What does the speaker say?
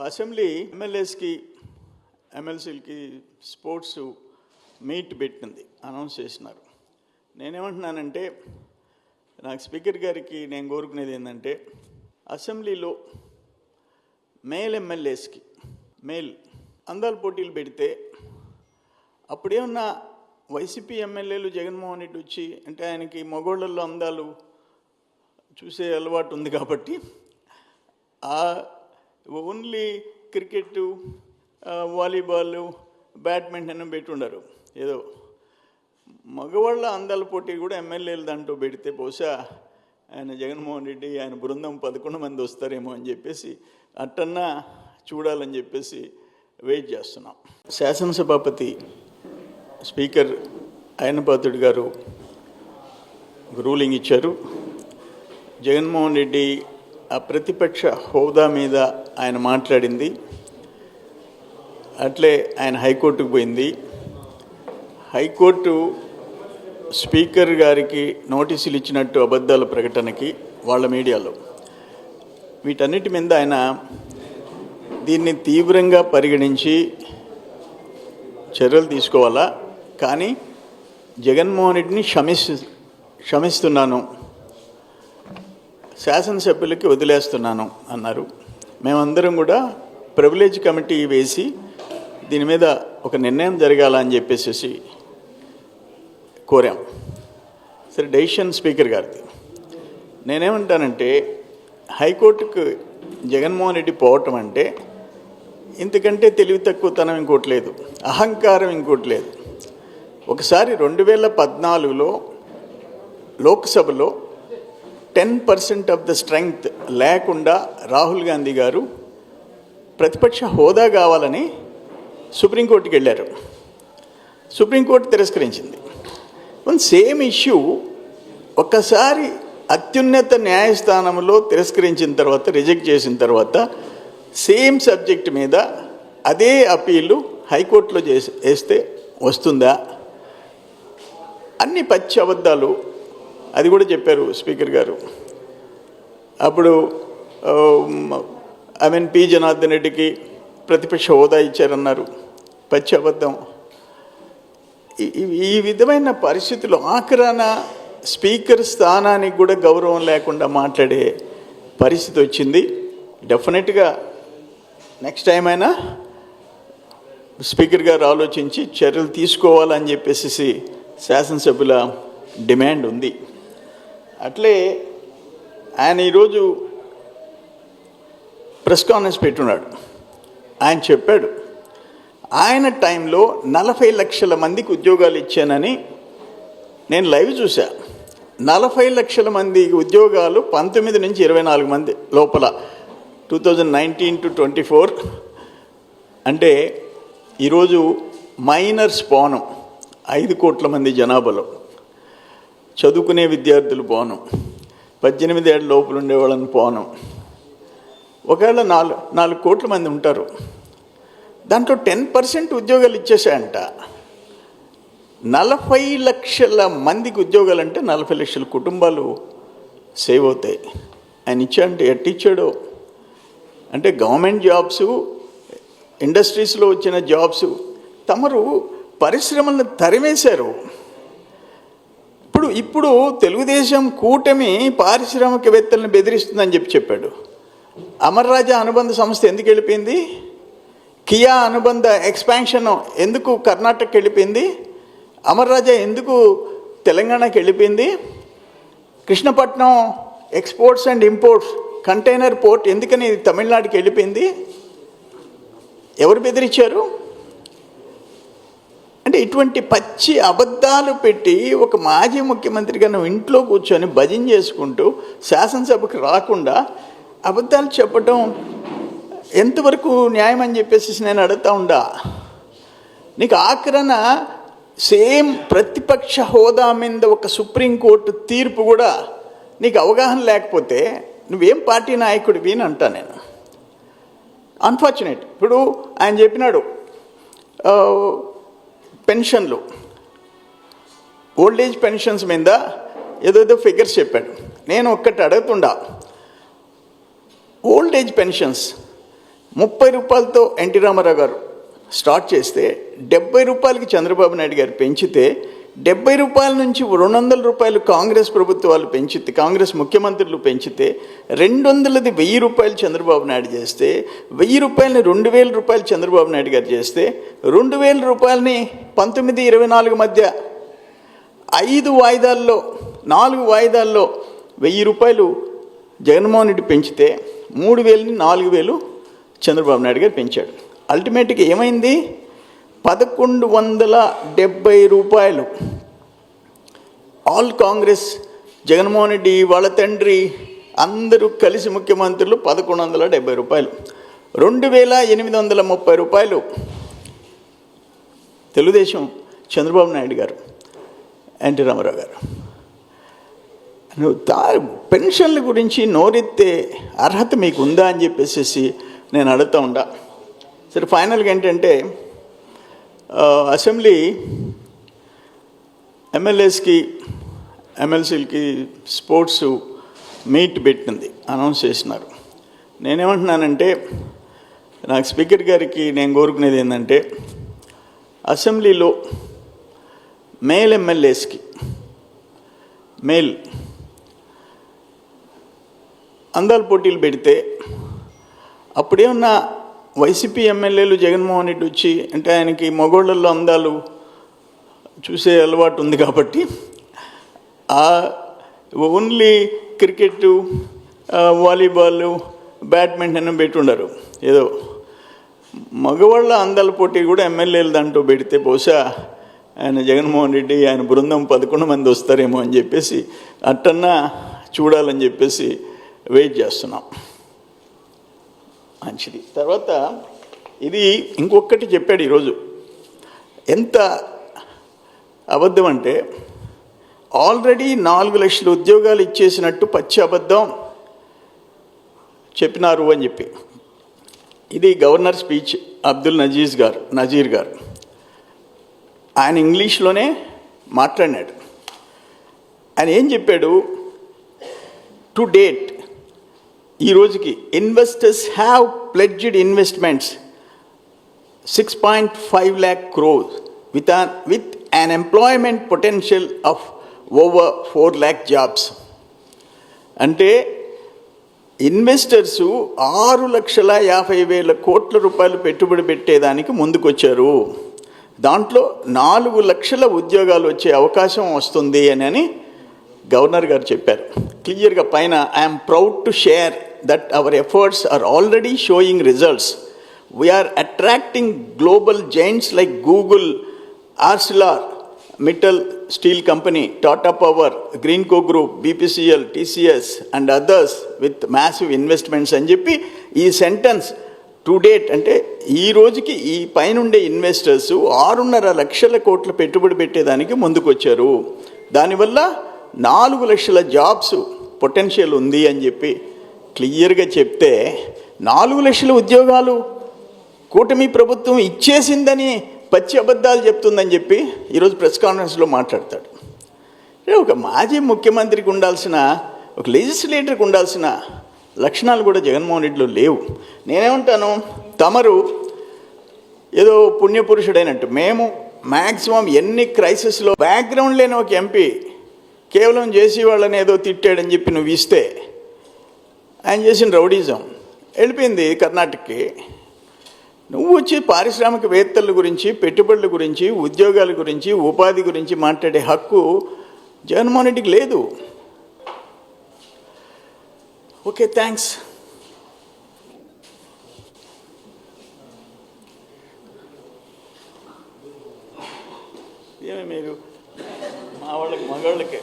Assembly ఎమ్మెల్యేస్కి ఎమ్మెల్సీలకి sports meet పెట్టింది, announce చేసినారు. నేనేమంటున్నానంటే, నాకు స్పీకర్ గారికి నేను కోరుకునేది ఏంటంటే, అసెంబ్లీలో మేల్ ఎమ్మెల్యేస్కి అందాల పోటీలు పెడితే అప్పుడేమన్నా వైసీపీ ఎమ్మెల్యేలు జగన్మోహన్ రెడ్డి వచ్చి, అంటే ఆయనకి మగోళ్ళల్లో అందాలు చూసే అలవాటు ఉంది కాబట్టి ఓన్లీ క్రికెట్, వాలీబాల్, బ్యాడ్మింటన్ పెట్టి ఉండరు. ఏదో మగవాళ్ళ అందాల పోటీ కూడా ఎమ్మెల్యేలు దాంట్లో పెడితే బహుశా ఆయన జగన్మోహన్ రెడ్డి ఆయన బృందం 11 మంది వస్తారేమో అని చెప్పేసి అట్టన్నా చూడాలని చెప్పేసి వెయిట్ చేస్తున్నాం. శాసనసభాపతి స్పీకర్ అయ్యన్నపాత్రుడు గారు రూలింగ్ ఇచ్చారు. జగన్మోహన్ రెడ్డి ఆ ప్రతిపక్ష హోదా మీద ఆయన మాట్లాడింది, అట్లే ఆయన హైకోర్టుకు పోయింది. హైకోర్టు స్పీకర్ గారికి నోటీసులు ఇచ్చినట్టు అబద్ధాల ప్రకటనకి వాళ్ళ మీడియాలో, వీటన్నిటి మీద ఆయన దీన్ని తీవ్రంగా పరిగణించి చర్యలు తీసుకోవాలా, కానీ జగన్మోహన్ రెడ్డిని క్షమిస్తున్నాను, శాసనసభ్యులకి వదిలేస్తున్నాను అన్నారు. మేమందరం కూడా ప్రివిలేజ్ కమిటీ వేసి దీని మీద ఒక నిర్ణయం జరగాలని చెప్పేసి కోరాం. సరే, డెసిషన్ స్పీకర్ గారిది. నేనేమంటానంటే, హైకోర్టుకు జగన్మోహన్ రెడ్డి పోవటం అంటే ఇంతకంటే తెలివి తక్కువతనం ఇంకోటి లేదు, అహంకారం ఇంకోటి లేదు. ఒకసారి 2014లో లోక్సభలో 10% ఆఫ్ ద స్ట్రెంగ్త్ లేకుండా రాహుల్ గాంధీ గారు ప్రతిపక్ష హోదా కావాలని సుప్రీంకోర్టుకి వెళ్ళారు. సుప్రీంకోర్టు తిరస్కరించింది. సేమ్ ఇష్యూ ఒక్కసారి అత్యున్నత న్యాయస్థానంలో తిరస్కరించిన తర్వాత, రిజెక్ట్ చేసిన తర్వాత, సేమ్ సబ్జెక్ట్ మీద అదే అప్పీలు హైకోర్టులో వేస్తే వస్తుందా? అన్ని పచ్చి అబద్ధాలు. అది కూడా చెప్పారు స్పీకర్ గారు. అప్పుడు పి జనార్దన్ రెడ్డికి ప్రతిపక్ష హోదా ఇచ్చారన్నారు, పచ్చి అబద్ధం. ఈ విధమైన పరిస్థితుల్లో ఆఖరాన స్పీకర్ స్థానానికి కూడా గౌరవం లేకుండా మాట్లాడే పరిస్థితి వచ్చింది. డెఫినెట్గా నెక్స్ట్ టైం అయినా స్పీకర్ గారు ఆలోచించి చర్యలు తీసుకోవాలని చెప్పేసి శాసనసభ్యుల డిమాండ్ ఉంది. అట్లే ఆయన ఈరోజు ప్రెస్ కాన్ఫరెన్స్ పెట్టున్నాడు. ఆయన చెప్పాడు, ఆయన టైంలో 40 లక్షల మందికి ఉద్యోగాలు ఇచ్చానని. నేను లైవ్ చూసా. 40 లక్షల మంది ఉద్యోగాలు 19 నుంచి 24 మంది లోపల 2019 to 24. అంటే ఈరోజు మైనర్స్ పోనం 5 కోట్ల మంది జనాభాలో, చదువుకునే విద్యార్థులు పోనం, 18 ఏళ్ళ లోపల ఉండేవాళ్ళని పోనం, ఒకవేళ 4 కోట్ల మంది ఉంటారు. దాంట్లో 10% ఉద్యోగాలు ఇచ్చేసాయంట. 40 లక్షల మందికి ఉద్యోగాలు అంటే 40 లక్షల కుటుంబాలు సేవ్ అవుతాయి. ఆయన ఇచ్చాడంటే ఎట్టిచ్చాడో, అంటే గవర్నమెంట్ జాబ్స్, ఇండస్ట్రీస్లో వచ్చిన జాబ్స్, తమరు పరిశ్రమలను తరిమేశారు. ఇప్పుడు తెలుగుదేశం కూటమి పారిశ్రామికవేత్తలను బెదిరిస్తుందని చెప్పాడు. అమర్ రాజా అనుబంధ సంస్థ ఎందుకు వెళ్ళిపోయింది? కియా అనుబంధ ఎక్స్పాన్షన్ ఎందుకు కర్ణాటకకి వెళ్ళిపోయింది? అమర్ రాజా ఎందుకు తెలంగాణకి వెళ్ళిపోయింది? Krishnapatnam exports and imports container port ఎందుకని తమిళనాడుకి వెళ్ళిపోయింది? ఎవరు బెదిరించారు? అంటే ఇటువంటి పచ్చి అబద్ధాలు పెట్టి ఒక మాజీ ముఖ్యమంత్రిగా నువ్వు ఇంట్లో కూర్చొని భజన చేసుకుంటూ శాసనసభకు రాకుండా అబద్ధాలు చెప్పడం ఎంతవరకు న్యాయం అని చెప్పేసి నేను అడుగుతా ఉండా. నీకు ఆఖరణ సేమ్ ప్రతిపక్ష హోదా మీద ఒక సుప్రీంకోర్టు తీర్పు కూడా నీకు అవగాహన లేకపోతే నువ్వేం పార్టీ నాయకుడివి అని అంటా నేను. అన్ఫార్చునేట్. ఇప్పుడు ఆయన చెప్పినాడు పెన్షన్లు, ఓల్డ్ ఏజ్ పెన్షన్స్ మీద ఏదో ఫిగర్స్ చెప్పాడు. నేను ఒక్కటి అడుగుతుండా, ఓల్డ్ ఏజ్ పెన్షన్స్ రూపాయలతో ఎన్టీ రామారావు గారు స్టార్ట్ చేస్తే 70 రూపాయలకి చంద్రబాబు నాయుడు గారు పెంచితే 70 రూపాయల నుంచి 200 రూపాయలు కాంగ్రెస్ ప్రభుత్వాలు పెంచితే, కాంగ్రెస్ ముఖ్యమంత్రులు పెంచితే 200ది 1000 రూపాయలు చంద్రబాబు నాయుడు చేస్తే, 1000 రూపాయలని 2000 రూపాయలు చంద్రబాబు నాయుడు గారు చేస్తే, 2000 రూపాయలని 19-24 మధ్య 5 వాయిదాల్లో 4 వాయిదాల్లో 1000 రూపాయలు జగన్మోహన్ రెడ్డి పెంచితే 3000ని 4000 చంద్రబాబు నాయుడు గారు పెంచాడు. అల్టిమేట్గా ఏమైంది? 1170 రూపాయలు. ఆల్ కాంగ్రెస్, జగన్మోహన్ రెడ్డి వాళ్ళ తండ్రి అందరూ కలిసి ముఖ్యమంత్రులు 1170 రూపాయలు. 2830 రూపాయలు తెలుగుదేశం చంద్రబాబు నాయుడు గారు, ఎన్టీ రామారావు గారు. పెన్షన్ల గురించి నోరెత్తే అర్హత మీకు ఉందా అని చెప్పేసి నేను అడుగుతూ ఉంటా. సరే, ఫైనల్గా ఏంటంటే అసెంబ్లీ ఎమ్మెల్యేస్కి ఎమ్మెల్సీలకి స్పోర్ట్స్ మీట్ పెట్టింది, అనౌన్స్ చేసినారు. నేనేమంటున్నానంటే, నాకు స్పీకర్ గారికి నేను కోరుకునేది ఏంటంటే, అసెంబ్లీలో మేల్ ఎమ్మెల్యేస్కి మేల్ అందాల పోటీలు పెడితే అప్పుడేమన్నా వైసీపీ ఎమ్మెల్యేలు జగన్మోహన్ రెడ్డి వచ్చి, అంటే ఆయనకి మగోళ్ళల్లో అందాలు చూసే అలవాటు ఉంది కాబట్టి ఓన్లీ క్రికెట్, వాలీబాల్, బ్యాడ్మింటన్ పెట్టుండరు. ఏదో మగవాళ్ళ అందాల పోటీ కూడా ఎమ్మెల్యేలు దాంట్లో పెడితే బహుశా ఆయన జగన్మోహన్ రెడ్డి ఆయన బృందం 11 మంది వస్తారేమో అని చెప్పేసి అట్టన్నా చూడాలని చెప్పేసి వెయిట్ చేస్తున్నాం. మంచిది. తర్వాత ఇది ఇంకొకటి చెప్పాడు ఈరోజు, ఎంత అబద్ధం అంటే, ఆల్రెడీ 4 లక్షల ఉద్యోగాలు ఇచ్చేసినట్టు పచ్చి అబద్ధం చెప్పినారు అని చెప్పి. ఇది గవర్నర్ స్పీచ్, అబ్దుల్ నజీర్ గారు ఆయన ఇంగ్లీష్లోనే మాట్లాడినాడు. ఆయన ఏం చెప్పాడు? టు డేట్, ఈ రోజుకి investors have pledged investments 6.5 lakh crores with an employment potential of over 4 lakh jobs. అంటే ఇన్వెస్టర్సు 6,50,000 కోట్ల రూపాయలు పెట్టుబడి పెట్టేదానికి ముందుకొచ్చారు. దాంట్లో 4 లక్షల ఉద్యోగాలు వచ్చే అవకాశం వస్తుంది అని గవర్నర్ గారు చెప్పారు క్లియర్గా. పైన I'm proud to share that our efforts are already showing results. We are attracting global giants like Google, ArcelorMittal Steel Company, Tata Power, Greenco Group, BPCL, TCS and others with massive investments అని చెప్పి ఈ sentence to date అంటే ఈ రోజుకి ఈ పైనుండే investors 6.5 లక్షల కోట్ల పెట్టుబడి పెట్టేదానికి ముందుకొచ్చారు. దానివల్ల 4 లక్షల జాబ్స్ పొటెన్షియల్ ఉంది అని చెప్పి క్లియర్గా చెప్తే, 4 లక్షల ఉద్యోగాలు కూటమి ప్రభుత్వం ఇచ్చేసిందని పచ్చి అబద్ధాలు చెప్తుందని చెప్పి ఈరోజు ప్రెస్ కాన్ఫరెన్స్లో మాట్లాడతాడు. ఒక మాజీ ముఖ్యమంత్రికి ఉండాల్సిన, ఒక లెజిస్లేటర్కి ఉండాల్సిన లక్షణాలు కూడా జగన్మోహన్ రెడ్డిలో లేవు. నేనేమంటాను, తమరు ఏదో పుణ్యపురుషుడైనట్టు, మేము మ్యాక్సిమం ఎన్ని క్రైసిస్లో బ్యాక్గ్రౌండ్ లేని ఒక ఎంపీ కేవలం జేసీ వాళ్ళని ఏదో తిట్టాడని చెప్పి నువ్వు ఇస్తే, ఆయన చేసిన రౌడీజం వెళ్ళిపోయింది కర్ణాటకకి. నువ్వు వచ్చి పారిశ్రామికవేత్తల గురించి, పెట్టుబడుల గురించి, ఉద్యోగాల గురించి, ఉపాధి గురించి మాట్లాడే హక్కు జగన్మోహన్ రెడ్డికి లేదు. Okay, thanks. ఏమే మీరు మా వాళ్ళకి మగవాళ్ళకే